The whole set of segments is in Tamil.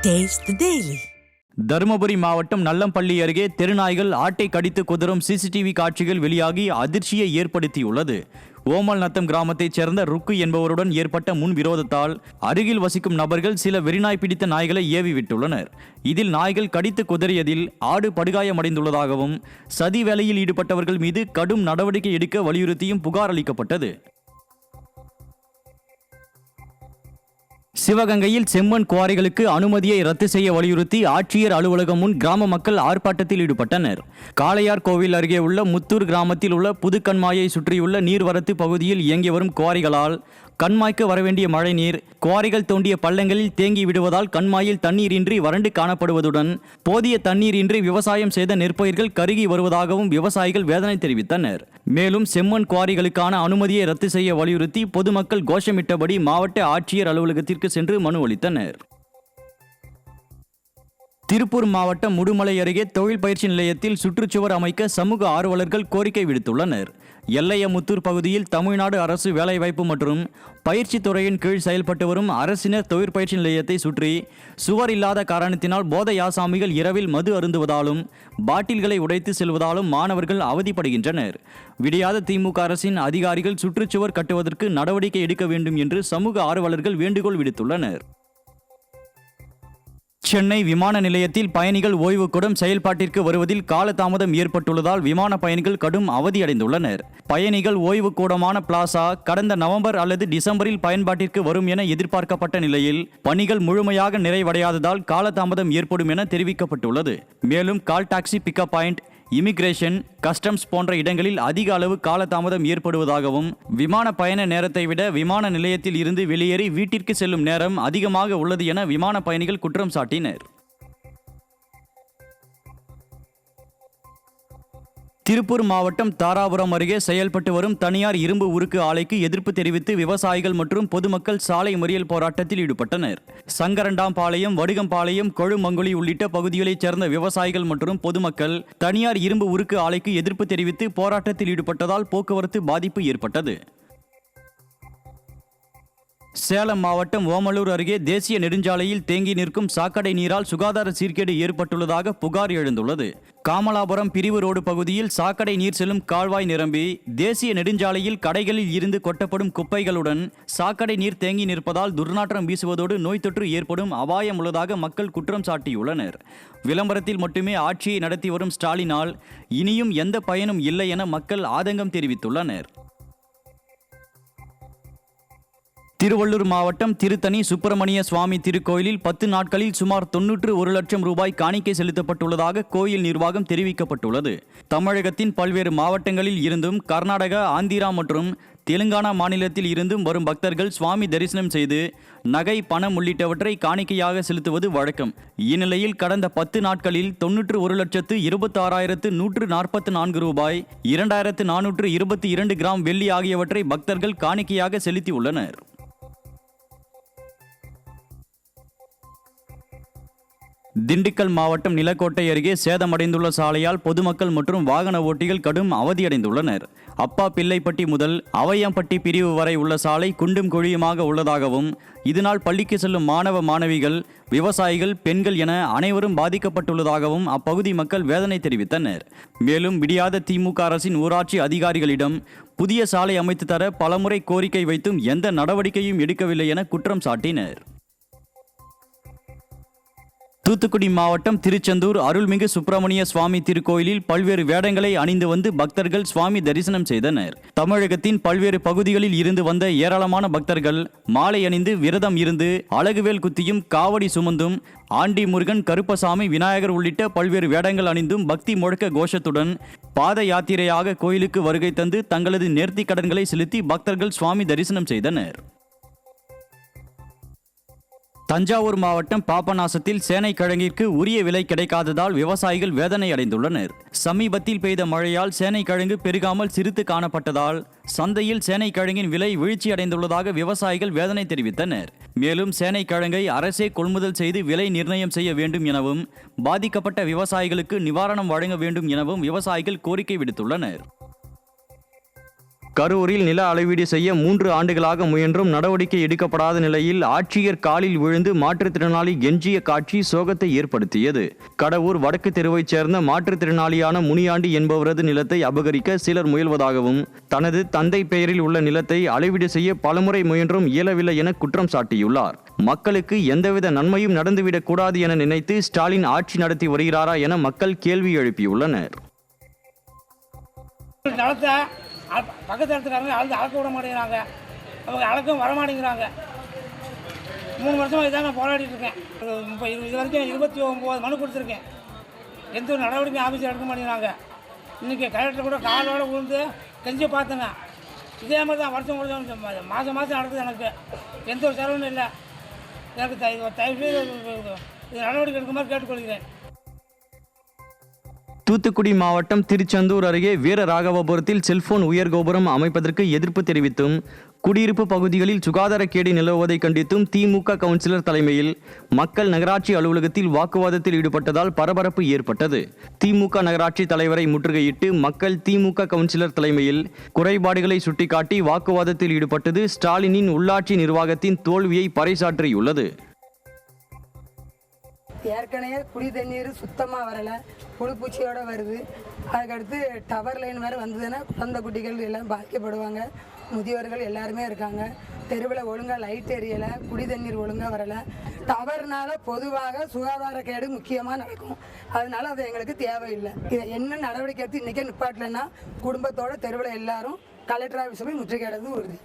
Taste the Daily. தருமபுரி மாவட்டம் நல்லம்பள்ளி அருகே தெருநாய்கள் ஆட்டை கடித்து குதறும் சிசிடிவி காட்சிகள் வெளியாகி அதிர்ச்சியை ஏற்படுத்தியுள்ளது. ஓமல்நத்தம் கிராமத்தைச் சேர்ந்த ருக்கு என்பவருடன் ஏற்பட்ட முன் விரோதத்தால் அருகில் வசிக்கும் நபர்கள் சில வெறிநாய் பிடித்த நாய்களை ஏவி விட்டுள்ளனர். இதில் நாய்கள் கடித்து குதறியதில் ஆடு படுகாயமடைந்துள்ளதாகவும் சதி வேலையில் ஈடுபட்டவர்கள் மீது கடும் நடவடிக்கை எடுக்க வலியுறுத்தியும் புகார் அளிக்கப்பட்டது. சிவகங்கையில் செம்மண் குவாரிகளுக்கு அனுமதியை ரத்து செய்ய வலியுறுத்தி ஆட்சியர் அலுவலகம் முன் கிராம மக்கள் ஆர்ப்பாட்டத்தில் ஈடுபட்டனர். காளையார் கோவில் அருகே உள்ள முத்தூர் கிராமத்தில் உள்ள புதுக்கண்மாயை சுற்றியுள்ள நீர்வரத்து பகுதியில் இயங்கி வரும் குவாரிகளால் கண்மாய்க்கு வரவேண்டிய மழைநீர் குவாரிகள் தோண்டிய பள்ளங்களில் தேங்கி விடுவதால் கண்மாயில் தண்ணீர் இன்றி வறண்டு காணப்படுவதுடன் போதிய தண்ணீர் இன்றி விவசாயம் செய்த நெற்பயிர்கள் கருகி வருவதாகவும் விவசாயிகள் வேதனை தெரிவித்தனர். மேலும் செம்மண் குவாரிகளுக்கான அனுமதியை ரத்து செய்ய வலியுறுத்தி பொதுமக்கள் கோஷமிட்டபடி மாவட்ட ஆட்சியர் அலுவலகத்திற்கு சென்று மனு அளித்தனர். திருப்பூர் மாவட்டம் முடுமலை அருகே தொழில் பயிற்சி நிலையத்தில் சுற்றுச்சுவர் அமைக்க சமூக ஆர்வலர்கள் கோரிக்கை விடுத்துள்ளனர். எல்லையமுத்தூர் பகுதியில் தமிழ்நாடு அரசு வேலைவாய்ப்பு மற்றும் பயிற்சி துறையின் கீழ் செயல்பட்டு வரும் அரசினர் தொழிற்பயிற்சி நிலையத்தை சுற்றி சுவர் இல்லாத காரணத்தினால் போதை ஆசாமிகள் இரவில் மது அருந்துவதாலும் பாட்டில்களை உடைத்து செல்வதாலும் மாணவர்கள் அவதிப்படுகின்றனர். விடியாத திமுக அரசின் அதிகாரிகள் சுற்றுச்சுவர் கட்டுவதற்கு நடவடிக்கை எடுக்க வேண்டும் என்று சமூக ஆர்வலர்கள் வேண்டுகோள் விடுத்துள்ளனர். சென்னை விமான நிலையத்தில் பயணிகள் ஓய்வுக்கூடம் செயல்பாட்டிற்கு வருவதில் காலதாமதம் ஏற்பட்டுள்ளதால் விமான பயணிகள் கடும் அவதியடைந்துள்ளனர். பயணிகள் ஓய்வுக்கூடமான பிளாசா கடந்த நவம்பர் அல்லது டிசம்பரில் பயன்பாட்டிற்கு வரும் என எதிர்பார்க்கப்பட்ட நிலையில் பணிகள் முழுமையாக நிறைவடையாததால் காலதாமதம் ஏற்படும் என தெரிவிக்கப்பட்டுள்ளது. மேலும் call taxi pickup point, immigration, customs போன்ற இடங்களில் அதிக அளவு காலதாமதம் ஏற்படுவதாகவும் விமான பயண நேரத்தை விட விமான நிலையத்தில் இருந்து வெளியேறி வீட்டிற்கு செல்லும் நேரம் அதிகமாக உள்ளது என விமான பயணிகள் குற்றம் சாட்டினர். திருப்பூர் மாவட்டம் தாராபுரம் அருகே செயல்பட்டு வரும் தனியார் இரும்பு உருக்கு ஆலைக்கு எதிர்ப்பு தெரிவித்து விவசாயிகள் மற்றும் பொதுமக்கள் சாலை மறியல் போராட்டத்தில் ஈடுபட்டனர். சங்கரண்டாம்பாளையம், வடுகம்பாளையம், கொழுமங்குழி உள்ளிட்ட பகுதிகளைச் சேர்ந்த விவசாயிகள் மற்றும் பொதுமக்கள் தனியார் இரும்பு உருக்கு ஆலைக்கு எதிர்ப்பு தெரிவித்து போராட்டத்தில் ஈடுபட்டதால் போக்குவரத்து பாதிப்பு ஏற்பட்டது. சேலம் மாவட்டம் ஓமலூர் அருகே தேசிய நெடுஞ்சாலையில் தேங்கி நிற்கும் சாக்கடை நீரால் சுகாதார சீர்கேடு ஏற்பட்டுள்ளதாக புகார் எழுந்துள்ளது. காமலாபுரம் பிரிவு ரோடு பகுதியில் சாக்கடை நீர் செல்லும் கால்வாய் நிரம்பி தேசிய நெடுஞ்சாலையில் கடைகளில் இருந்து கொட்டப்படும் குப்பைகளுடன் சாக்கடை நீர் தேங்கி நிற்பதால் துர்நாற்றம் வீசுவதோடு நோய் தொற்று ஏற்படும் அபாயம் உள்ளதாக மக்கள் குற்றம் சாட்டியுள்ளனர். விளம்பரத்தில் மட்டுமே ஆட்சியை நடத்தி வரும் ஸ்டாலினால் இனியும் எந்த பயனும் இல்லை என மக்கள் ஆதங்கம் தெரிவித்துள்ளனர். திருவள்ளூர் மாவட்டம் திருத்தணி சுப்பிரமணிய சுவாமி திருக்கோயிலில் 10 நாட்களில் சுமார் 91 லட்சம் ரூபாய் காணிக்கை செலுத்தப்பட்டுள்ளதாக கோயில் நிர்வாகம் தெரிவிக்கப்பட்டுள்ளது. தமிழகத்தின் பல்வேறு மாவட்டங்களில் இருந்தும் கர்நாடகா, ஆந்திரா மற்றும் தெலுங்கானா மாநிலத்தில் இருந்தும் வரும் பக்தர்கள் சுவாமி தரிசனம் செய்து நகை, பணம் உள்ளிட்டவற்றை காணிக்கையாக செலுத்துவது வழக்கம். இந்நிலையில் கடந்த 10 நாட்களில் 91,26,144 ரூபாய், 2,422 கிராம் வெள்ளி ஆகியவற்றை பக்தர்கள் காணிக்கையாக செலுத்தியுள்ளனர். திண்டுக்கல் மாவட்டம் நிலக்கோட்டை அருகே சேதமடைந்துள்ள சாலையால் பொதுமக்கள் மற்றும் வாகன ஓட்டிகள் கடும் அவதியடைந்துள்ளனர். அப்பா பிள்ளைப்பட்டி முதல் அவையம்பட்டி பிரிவு வரை உள்ள சாலை குண்டும் குழியுமாக உள்ளதாகவும் இதனால் பள்ளிக்கு செல்லும் மாணவ மாணவிகள், விவசாயிகள், பெண்கள் என அனைவரும் பாதிக்கப்பட்டுள்ளதாகவும் அப்பகுதி மக்கள் வேதனை தெரிவித்தனர். மேலும் விடியாத திமுக அரசின் ஊராட்சி அதிகாரிகளிடம் புதிய சாலை அமைத்து தர பலமுறை கோரிக்கை வைத்தும் எந்த நடவடிக்கையும் எடுக்கவில்லை என குற்றம் சாட்டினர். தூத்துக்குடி மாவட்டம் திருச்செந்தூர் அருள்மிகு சுப்பிரமணிய சுவாமி திருக்கோயிலில் பல்வேறு வேடங்களை அணிந்து வந்து பக்தர்கள் சுவாமி தரிசனம் செய்தனர். தமிழகத்தின் பல்வேறு பகுதிகளில் இருந்து வந்த ஏராளமான பக்தர்கள் மாலை அணிந்து விரதம் இருந்து அலகுவேல் குத்தியும் காவடி சுமந்தும் ஆண்டி முருகன், கருப்பசாமி, விநாயகர் உள்ளிட்ட பல்வேறு வேடங்கள் அணிந்தும் பக்தி முழக்க கோஷத்துடன் பாத யாத்திரையாக கோயிலுக்கு வருகை தந்து தங்களது நேர்த்தி கடன்களை செலுத்தி பக்தர்கள் சுவாமி தரிசனம் செய்தனர். தஞ்சாவூர் மாவட்டம் பாபநாசத்தில் சேனைக்கிழங்கிற்கு உரிய விலை கிடைக்காததால் விவசாயிகள் வேதனை அடைந்துள்ளனர். சமீபத்தில் பெய்த மழையால் சேனைக்கிழங்கு பெருகாமல் சிறுத்து காணப்பட்டதால் சந்தையில் சேனைக்கிழங்கின் விலை வீழ்ச்சி அடைந்துள்ளதாக விவசாயிகள் வேதனை தெரிவித்தனர். மேலும் சேனைக்கிழங்கை அரசே கொள்முதல் செய்து விலை நிர்ணயம் செய்ய வேண்டும் எனவும் பாதிக்கப்பட்ட விவசாயிகளுக்கு நிவாரணம் வழங்க வேண்டும் எனவும் விவசாயிகள் கோரிக்கை விடுத்துள்ளனர். கரூரில் நில அளவீடு செய்ய 3 ஆண்டுகளாக முயன்றும் நடவடிக்கை எடுக்கப்படாத நிலையில் ஆட்சியர் காலில் விழுந்து மாற்றுத்திறனாளி கெஞ்சிய காட்சி சோகத்தை ஏற்படுத்தியது. கடவூர் வடக்கு தெருவைச் சேர்ந்த மாற்றுத்திறனாளியான முனியாண்டி என்பவரது நிலத்தை அபகரிக்க சிலர் முயல்வதாகவும் தனது தந்தை பெயரில் உள்ள நிலத்தை அளவீடு செய்ய பலமுறை முயன்றும் இயலவில்லை என குற்றம் சாட்டியுள்ளார். மக்களுக்கு எந்தவித நன்மையும் நடந்துவிடக் கூடாது என நினைத்து ஸ்டாலின் ஆட்சி நடத்தி வருகிறாரா என மக்கள் கேள்வி எழுப்பியுள்ளனர். பக்கத்து இடத்துக்காரங்க அளக்க விட மாட்டேங்கிறாங்க, அவங்க அளக்கவும் வரமாட்டேங்கிறாங்க. 3 வருஷமாக இதான் நான் போராடிட்டு இருக்கேன். இப்போ இது வரைக்கும் 29 மனு கொடுத்துருக்கேன். எந்த ஒரு நடவடிக்கையும் ஆஃபீஸில் எடுக்க மாட்டேங்கிறாங்க. இன்றைக்கி கலெக்டர் கூட காலோட விழுந்து கெஞ்சி பார்த்தேங்க. இதே மாதிரி தான் வருஷம் மாதம் நடக்குது. எனக்கு எந்த ஒரு செலவும் இல்லை. எனக்கு தயவு இது நடவடிக்கை எடுக்குமாறு கேட்டுக்கொள்கிறேன். தூத்துக்குடி மாவட்டம் திருச்செந்தூர் அருகே வீரராகவபுரத்தில் செல்போன் உயர்கோபுரம் அமைப்பதற்கு எதிர்ப்பு தெரிவித்தும் குடியிருப்பு பகுதிகளில் சுகாதாரக்கேடு நிலவுவதை கண்டித்தும் திமுக கவுன்சிலர் தலைமையில் மக்கள் நகராட்சி அலுவலகத்தில் வாக்குவாதத்தில் ஈடுபட்டதால் பரபரப்பு ஏற்பட்டது. திமுக நகராட்சி தலைவரை முற்றுகையிட்டு மக்கள் திமுக கவுன்சிலர் தலைமையில் குறைபாடுகளை சுட்டிக்காட்டி வாக்குவாதத்தில் ஈடுபட்டது ஸ்டாலினின் உள்ளாட்சி நிர்வாகத்தின் தோல்வியை பறைசாற்றியுள்ளது. ஏற்கனவே குடி தண்ணீர் சுத்தமாக வரலை, புழுப்பூச்சியோடு வருது. அதுக்கடுத்து டவர் லைன் வேறு வந்ததுன்னா குழந்தை குட்டிகள் எல்லாம் பாதிக்கப்படுவாங்க. முதியோர்கள் எல்லாருமே இருக்காங்க. தெருவில் ஒழுங்காக லைட் எரியலை, குடி தண்ணீர் ஒழுங்காக வரலை. டவர்னால பொதுவாக சுகாதாரக்கேடு முக்கியமாக நடக்கும். அதனால அது எங்களுக்கு தேவையில்லை. இதை என்ன நடவடிக்கை எடுத்து இன்றைக்கே நிப்பாட்டலைன்னா குடும்பத்தோட தெருவில் எல்லாரும் கலெக்டர் ஆஃபீஸை போய் முற்றுகையிடுறது உறுதி.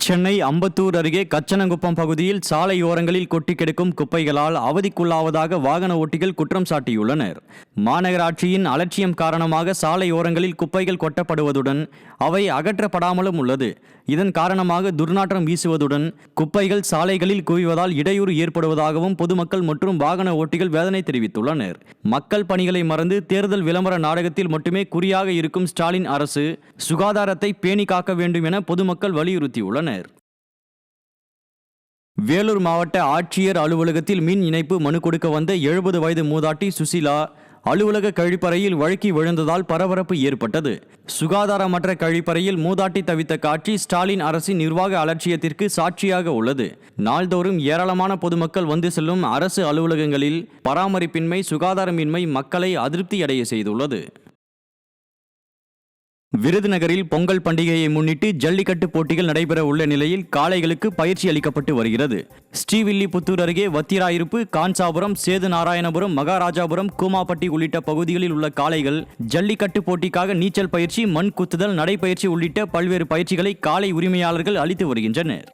சென்னை அம்பத்தூர் அருகே கச்சனங்குப்பம் பகுதியில் சாலையோரங்களில் கொட்டி கிடக்கும் குப்பைகளால் அவதிக்குள்ளாவதாக வாகன ஓட்டிகள் குற்றம் சாட்டியுள்ளனர். மாநகராட்சியின் அலட்சியம் காரணமாக சாலையோரங்களில் குப்பைகள் கொட்டப்படுவதுடன் அவை அகற்றப்படாமலும் உள்ளது. இதன் காரணமாக துர்நாற்றம் வீசுவதுடன் குப்பைகள் சாலைகளில் குவிவதால் இடையூறு ஏற்படுவதாகவும் பொதுமக்கள் மற்றும் வாகன ஓட்டிகள் வேதனை தெரிவித்துள்ளனர். மக்கள் பணிகளை மறந்து தேர்தல் விளம்பர நாடகத்தில் மட்டுமே குறியாக இருக்கும் ஸ்டாலின் அரசு சுகாதாரத்தை பேணி காக்க வேண்டும் என பொதுமக்கள் வலியுறுத்தியுள்ளனர். வேலூர் மாவட்ட ஆட்சியர் அலுவலகத்தில் மின் இணைப்பு மனு கொடுக்க வந்த 70 வயது மூதாட்டி சுசிலா அலுவலக கழிப்பறையில் வழுக்கி விழுந்ததால் பரபரப்பு ஏற்பட்டது. சுகாதாரமற்ற கழிப்பறையில் மூதாட்டி தவித்த காட்சி ஸ்டாலின் அரசின் நிர்வாக அலட்சியத்திற்கு சாட்சியாக உள்ளது. நாள்தோறும் ஏராளமான பொதுமக்கள் வந்து செல்லும் அரசு அலுவலகங்களில் பராமரிப்பின்மை, சுகாதாரமின்மை மக்களை அதிருப்தி அடைய செய்துள்ளது. விருதுநகரில் பொங்கல் பண்டிகையை முன்னிட்டு ஜல்லிக்கட்டு போட்டிகள் நடைபெற உள்ள நிலையில் காளைகளுக்கு பயிற்சி அளிக்கப்பட்டு வருகிறது. ஸ்ரீவில்லிபுத்தூர் அருகே வத்திராயிருப்பு, காஞ்சாபுரம், சேதுநாராயணபுரம், மகாராஜாபுரம், கூமாப்பட்டி உள்ளிட்ட பகுதிகளில் உள்ள காளைகள் ஜல்லிக்கட்டு போட்டிக்காக நீச்சல் பயிற்சி, மண் குத்துதல், நடைபயிற்சி உள்ளிட்ட பல்வேறு பயிற்சிகளை காளை உரிமையாளர்கள் அளித்து வருகின்றனர்.